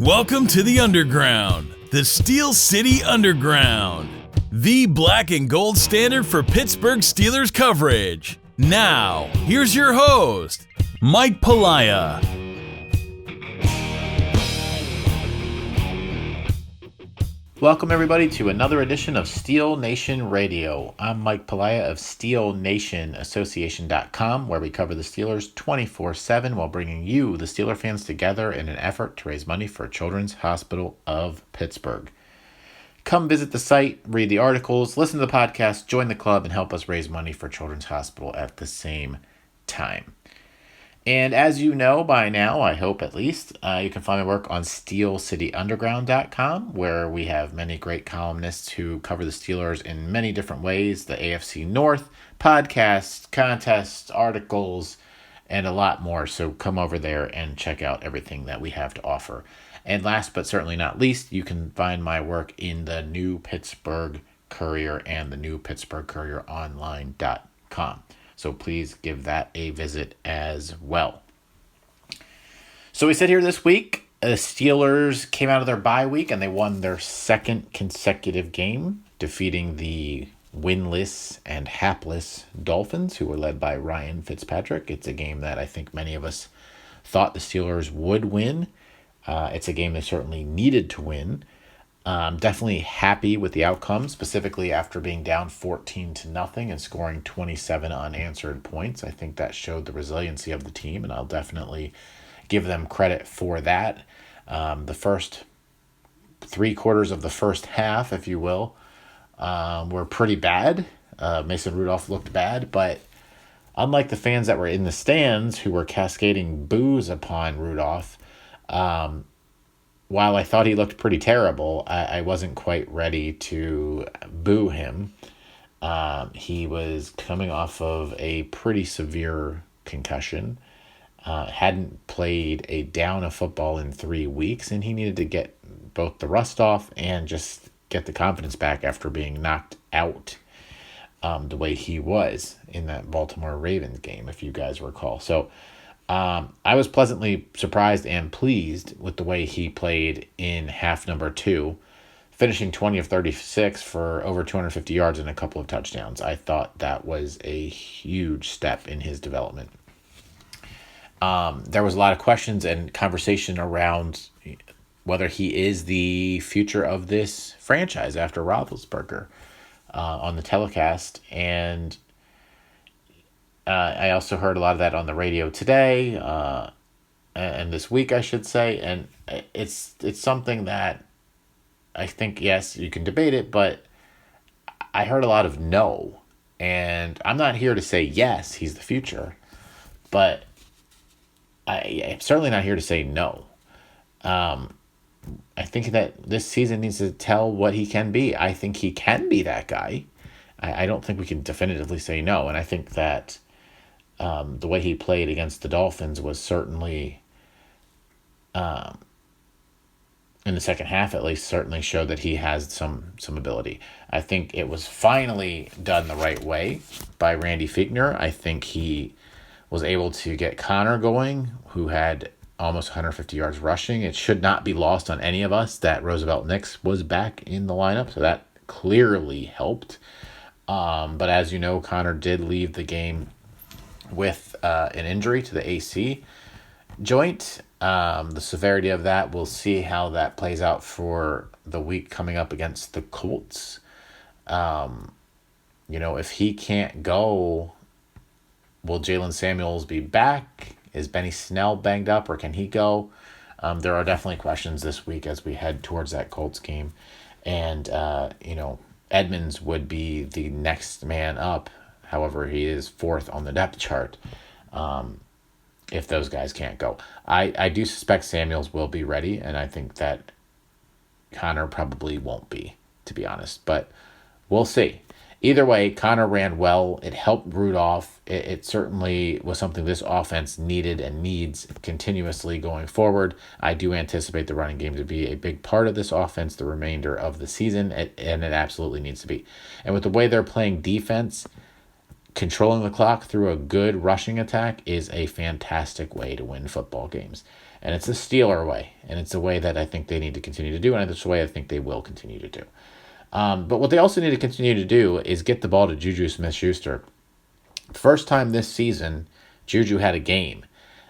Welcome to the Underground, the Steel City Underground, the black and gold standard for Pittsburgh Steelers coverage. Now, here's your host, Mike Pelaia. Welcome everybody to another edition of Steel Nation Radio. I'm Mike Pelaia of SteelNationAssociation.com, where we cover the Steelers 24/7 while bringing you, the Steeler fans, together in an effort to raise money for Children's Hospital of Pittsburgh. Come visit the site, read the articles, listen to the podcast, join the club, and help us raise money for Children's Hospital at the same time. And as you know by now, I hope at least, you can find my work on SteelCityUnderground.com, where we have many great columnists who cover the Steelers in many different ways. The AFC North, podcasts, contests, articles, and a lot more. So come over there and check out everything that we have to offer. And last but certainly not least, you can find my work in the New Pittsburgh Courier and the New Pittsburgh Courier Online.com. So please give that a visit as well. So we sit here this week. The Steelers came out of their bye week and they won their second consecutive game, defeating the winless and hapless Dolphins, who were led by Ryan Fitzpatrick. It's a game that I think many of us thought the Steelers would win. It's a game they certainly needed to win. Definitely happy with the outcome, specifically after being down 14-0 and scoring 27 unanswered points. I think that showed the resiliency of the team, and I'll definitely give them credit for that. The first 3 quarters of the first half, if you will, were pretty bad. Mason Rudolph looked bad, but unlike the fans that were in the stands who were cascading boos upon Rudolph, while I thought he looked pretty terrible, I wasn't quite ready to boo him. He was coming off of a pretty severe concussion, hadn't played a down of football in 3 weeks, and he needed to get both the rust off and just get the confidence back after being knocked out the way he was in that Baltimore Ravens game, if you guys recall. So I was pleasantly surprised and pleased with the way he played in half number 2, finishing 20 of 36 for over 250 yards and a couple of touchdowns. I thought that was a huge step in his development. There was a lot of questions and conversation around whether he is the future of this franchise after Roethlisberger on the telecast, and I also heard a lot of that on the radio today, and this week, I should say, and it's something that I think, yes, you can debate it, but I heard a lot of no, and I'm not here to say yes, he's the future, but I'm certainly not here to say no. I think that this season needs to tell what he can be. I think he can be that guy. I don't think we can definitively say no, and I think that the way he played against the Dolphins was certainly, in the second half at least, certainly showed that he has some ability. I think it was finally done the right way by Randy Fichtner. I think he was able to get Connor going, who had almost 150 yards rushing. It should not be lost on any of us that Roosevelt Nix was back in the lineup, so that clearly helped. But as you know, Connor did leave the game with an injury to the AC joint. The severity of that, we'll see how that plays out for the week coming up against the Colts. If he can't go, will Jalen Samuels be back? Is Benny Snell banged up, or can he go? There are definitely questions this week as we head towards that Colts game. And, Edmonds would be the next man up. However, he is 4th on the depth chart if those guys can't go. I do suspect Samuels will be ready, and I think that Connor probably won't be, to be honest. But we'll see. Either way, Connor ran well. It helped Rudolph. It certainly was something this offense needed and needs continuously going forward. I do anticipate the running game to be a big part of this offense the remainder of the season, and it absolutely needs to be. And with the way they're playing defense, controlling the clock through a good rushing attack is a fantastic way to win football games. And it's the Steeler way. And it's a way that I think they need to continue to do. And it's a way I think they will continue to do. But what they also need to continue to do is get the ball to JuJu SmithSchuster. First time this season, JuJu had a game.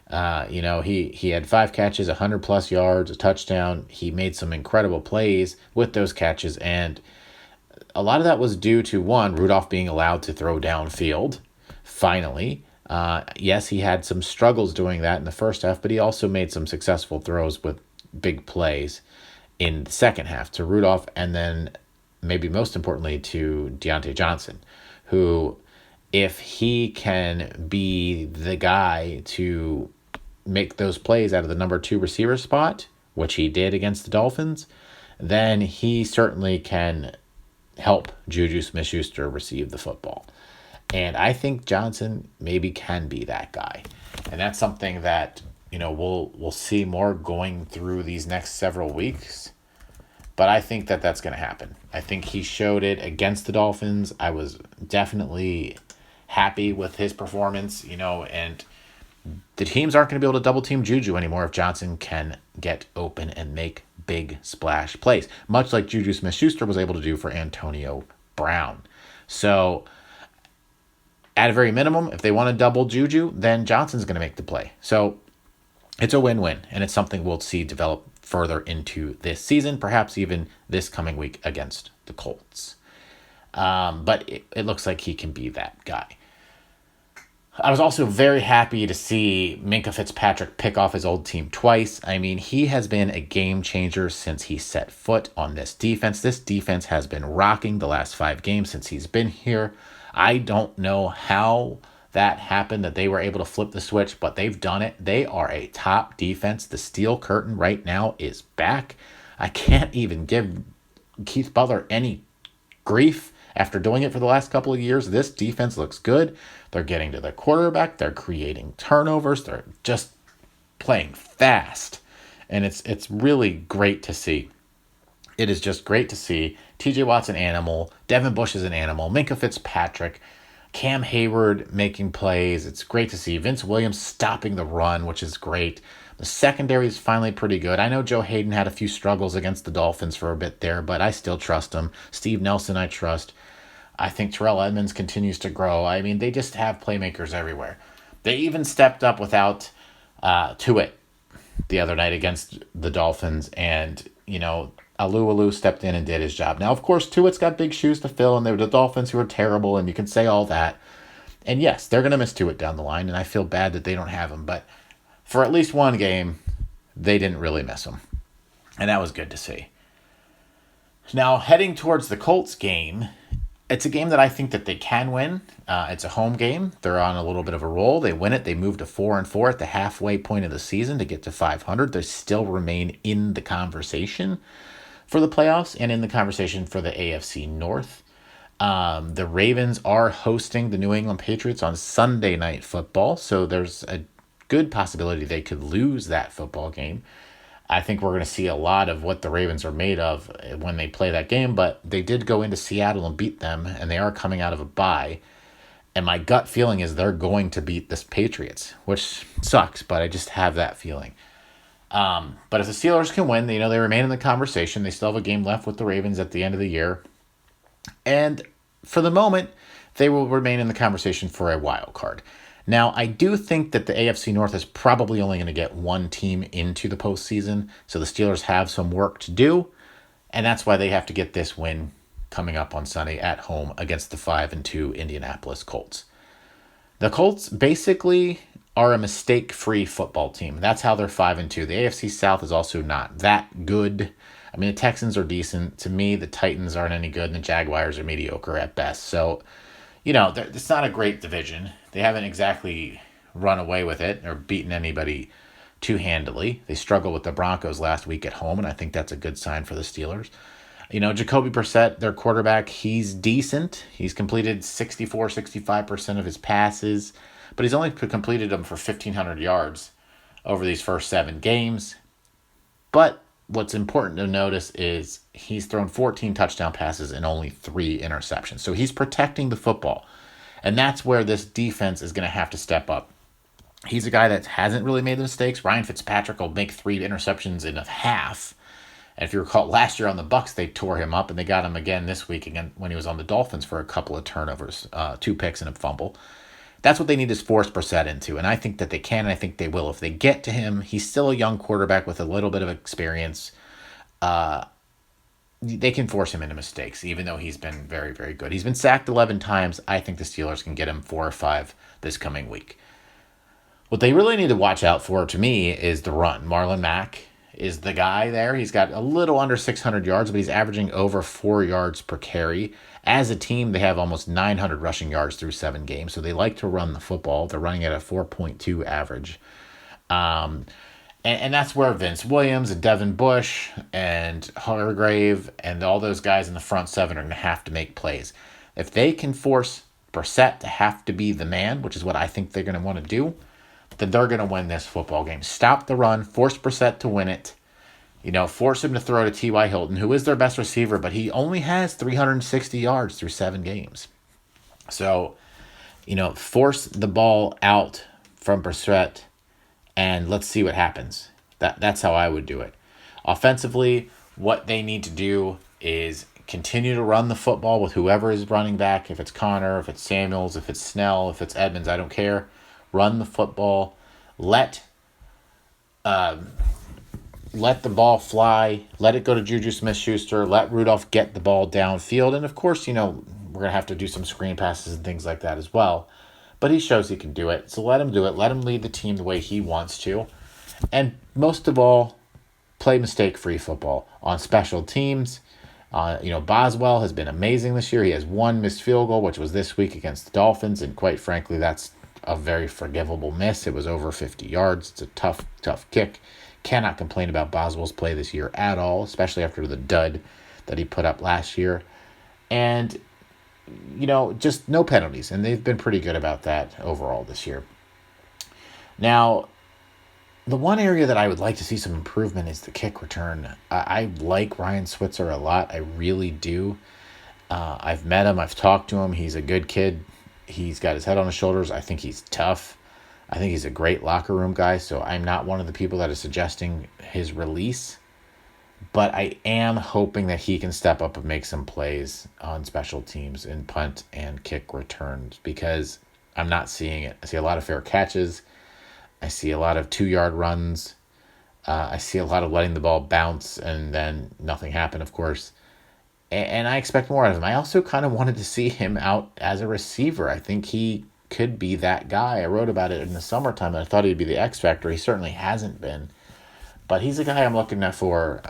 He had 5 catches, 100+ yards, a touchdown. He made some incredible plays with those catches, and a lot of that was due to, one, Rudolph being allowed to throw downfield, finally. Yes, he had some struggles doing that in the first half, but he also made some successful throws with big plays in the second half to Rudolph, and then maybe most importantly to Deontay Johnson, who, if he can be the guy to make those plays out of the number 2 receiver spot, which he did against the Dolphins, then he certainly can help JuJu SmithSchuster receive the football. And I think Johnson maybe can be that guy. And that's something that, we'll see more going through these next several weeks. But I think that that's going to happen. I think he showed it against the Dolphins. I was definitely happy with his performance, and the teams aren't going to be able to double team JuJu anymore if Johnson can get open and make big splash plays, much like JuJu SmithSchuster was able to do for Antonio Brown. So at a very minimum, if they want to double JuJu, then Johnson's going to make the play. So it's a win-win, and it's something we'll see develop further into this season, perhaps even this coming week against the Colts. But it looks like he can be that guy. I was also very happy to see Minkah Fitzpatrick pick off his old team twice. I mean, he has been a game changer since he set foot on this defense. This defense has been rocking the last 5 games since he's been here. I don't know how that happened, that they were able to flip the switch, but they've done it. They are a top defense. The steel curtain right now is back. I can't even give Keith Butler any grief. After doing it for the last couple of years, this defense looks good. They're getting to the quarterback. They're creating turnovers. They're just playing fast. And it's really great to see. It is just great to see TJ Watt's an animal. Devin Bush is an animal. Minkah Fitzpatrick. Cam Hayward making plays. It's great to see Vince Williams stopping the run, which is great. The secondary is finally pretty good. I know Joe Hayden had a few struggles against the Dolphins for a bit there, but I still trust him. Steve Nelson, I trust. I think Terrell Edmonds continues to grow. I mean, they just have playmakers everywhere. They even stepped up without Tuitt the other night against the Dolphins, and, Alu stepped in and did his job. Now, of course, Tuitt's got big shoes to fill, and they were the Dolphins who are terrible, and you can say all that. And yes, they're going to miss Tuitt down the line, and I feel bad that they don't have him, but for at least one game, they didn't really miss him. And that was good to see. Now, heading towards the Colts game, it's a game that I think that they can win. It's a home game. They're on a little bit of a roll. They win it. They move to 4-4 at the halfway point of the season to get to 500. They still remain in the conversation for the playoffs and in the conversation for the AFC North. The Ravens are hosting the New England Patriots on Sunday Night Football, so there's a good possibility they could lose that football game. I think we're going to see a lot of what the Ravens are made of when they play that game, but they did go into Seattle and beat them, and they are coming out of a bye. And my gut feeling is they're going to beat this Patriots, which sucks, but I just have that feeling. But if the Steelers can win, they remain in the conversation. They still have a game left with the Ravens at the end of the year. And for the moment, they will remain in the conversation for a wild card. Now, I do think that the AFC North is probably only going to get one team into the postseason, so the Steelers have some work to do, and that's why they have to get this win coming up on Sunday at home against the 5-2 Indianapolis Colts. The Colts basically are a mistake-free football team. That's how they're 5-2. The AFC South is also not that good. I mean, the Texans are decent. To me, the Titans aren't any good, and the Jaguars are mediocre at best. So, it's not a great division. They haven't exactly run away with it or beaten anybody too handily. They struggled with the Broncos last week at home, and I think that's a good sign for the Steelers. Jacoby Brissett, their quarterback, he's decent. He's completed 65% of his passes, but he's only completed them for 1,500 yards over these first 7 games. But what's important to notice is he's thrown 14 touchdown passes and only 3 interceptions. So he's protecting the football. And that's where this defense is going to have to step up. He's a guy that hasn't really made the mistakes. Ryan Fitzpatrick will make 3 interceptions in a half. And if you recall, last year on the Bucs, they tore him up, and they got him again this week again when he was on the Dolphins for a couple of turnovers, 2 picks and a fumble. That's what they need to force Brissett into, and I think that they can, and I think they will. If they get to him, he's still a young quarterback with a little bit of experience. They can force him into mistakes, even though he's been very, very good. He's been sacked 11 times. I think the Steelers can get him 4 or 5 this coming week. What they really need to watch out for, to me, is the run. Marlon Mack is the guy there. He's got a little under 600 yards, but he's averaging over 4 yards per carry. As a team, they have almost 900 rushing yards through 7 games, so they like to run the football. They're running at a 4.2 average. And that's where Vince Williams and Devin Bush and Hargrave and all those guys in the front 7 are going to have to make plays. If they can force Brissett to have to be the man, which is what I think they're going to want to do, then they're going to win this football game. Stop the run, force Brissett to win it. Force him to throw to T.Y. Hilton, who is their best receiver, but he only has 360 yards through 7 games. So, force the ball out from Brissett, and let's see what happens. That's how I would do it. Offensively, what they need to do is continue to run the football with whoever is running back. If it's Connor, if it's Samuels, if it's Snell, if it's Edmonds, I don't care. Run the football. Let the ball fly. Let it go to JuJu SmithSchuster. Let Rudolph get the ball downfield. And, of course, we're going to have to do some screen passes and things like that as well. But he shows he can do it. So let him do it. Let him lead the team the way he wants to. And most of all, play mistake-free football on special teams. Boswell has been amazing this year. He has 1 missed field goal, which was this week against the Dolphins. And quite frankly, that's a very forgivable miss. It was over 50 yards. It's a tough kick. Cannot complain about Boswell's play this year at all, especially after the dud that he put up last year. And, just no penalties. And they've been pretty good about that overall this year. Now, the one area that I would like to see some improvement is the kick return. I like Ryan Switzer a lot. I really do. I've met him. I've talked to him. He's a good kid. He's got his head on his shoulders. I think he's tough. I think he's a great locker room guy, so I'm not one of the people that is suggesting his release. But I am hoping that he can step up and make some plays on special teams in punt and kick returns, because I'm not seeing it. I see a lot of fair catches. I see a lot of 2-yard runs. I see a lot of letting the ball bounce and then nothing happen, of course. And I expect more out of him. I also kind of wanted to see him out as a receiver. I think he could be that guy. I wrote about it in the summertime, and I thought he'd be the X factor. He certainly hasn't been. But he's a guy I'm looking for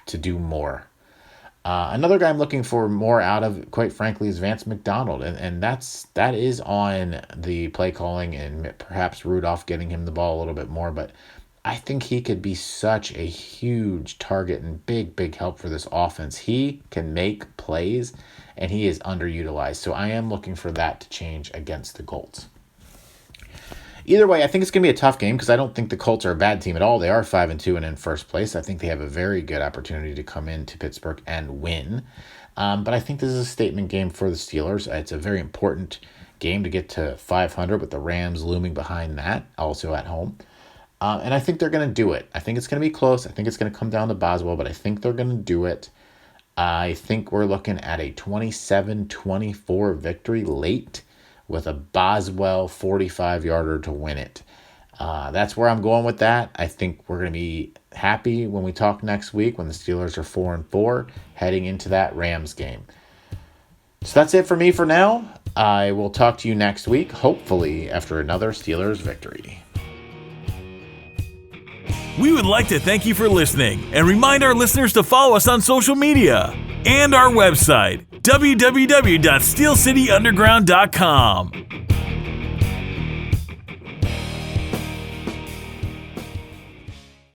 to do more. Another guy I'm looking for more out of, quite frankly, is Vance McDonald. And that is on the play calling and perhaps Rudolph getting him the ball a little bit more. But I think he could be such a huge target and big help for this offense. He can make plays, and he is underutilized. So I am looking for that to change against the Colts. Either way, I think it's going to be a tough game because I don't think the Colts are a bad team at all. They are 5-2 and in first place. I think they have a very good opportunity to come into Pittsburgh and win. But I think this is a statement game for the Steelers. It's a very important game to get to 500 with the Rams looming behind that, also at home. And I think they're going to do it. I think it's going to be close. I think it's going to come down to Boswell, but I think they're going to do it. I think we're looking at a 27-24 victory late with a Boswell 45-yarder to win it. That's where I'm going with that. I think we're going to be happy when we talk next week when the Steelers are 4-4 heading into that Rams game. So that's it for me for now. I will talk to you next week, hopefully after another Steelers victory. We would like to thank you for listening and remind our listeners to follow us on social media and our website, www.steelcityunderground.com.